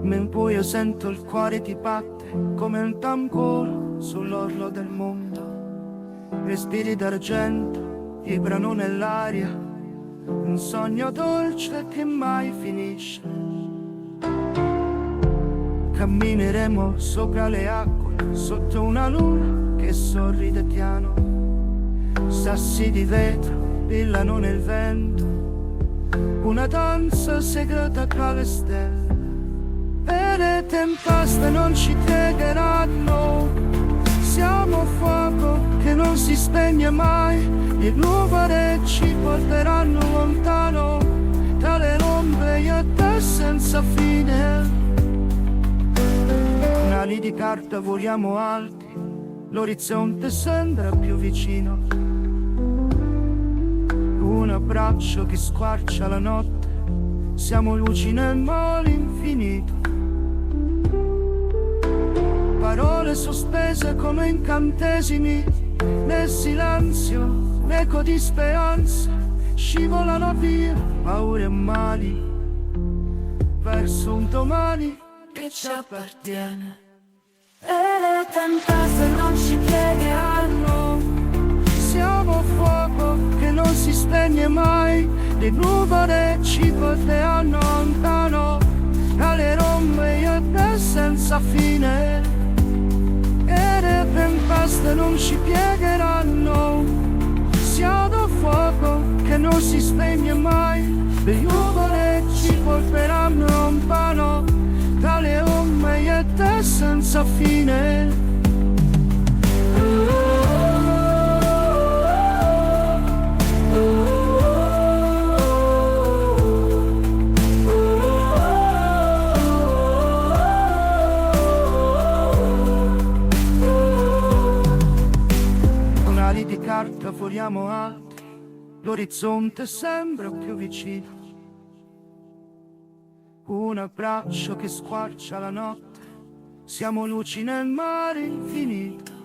Nel buio sento il cuore ti batte come un tamburo sull'orlo del mondo. Respiri d'argento vibrano nell'aria, un sogno dolce che mai finisce. Cammineremo sopra le acque, sotto una luna che sorride piano. Sassi di vetro brillano nel vento, una danza segreta tra le stelle. E le tempeste non ci piegheranno, siamo fuoco che non si spegne mai. Le nuvole ci porteranno lontano, tra le ombre io e te senza fine. Ali di carta voliamo alti, l'orizzonte sembra più vicino. Un abbraccio che squarcia la notte, siamo luci nel mare infinito. Parole sospese come incantesimi, nel silenzio, l'eco di speranza. Scivolano via paure e mali, verso un domani che ci appartiene. E le tempeste non ci piegheranno, siamo fuoco che non si spegne mai. Le nuvole ci porteranno lontano, dalle ombre io e te senza fine. E le tempeste non ci piegheranno, siamo fuoco che non si spegne mai. Le nuvole ci porteranno lontano, dalle ombre io e te senza fine. Con ali di carta voliamo alti, l'orizzonte sembra più vicino. Un abbraccio che squarcia la notte, siamo luci nel mare infinito.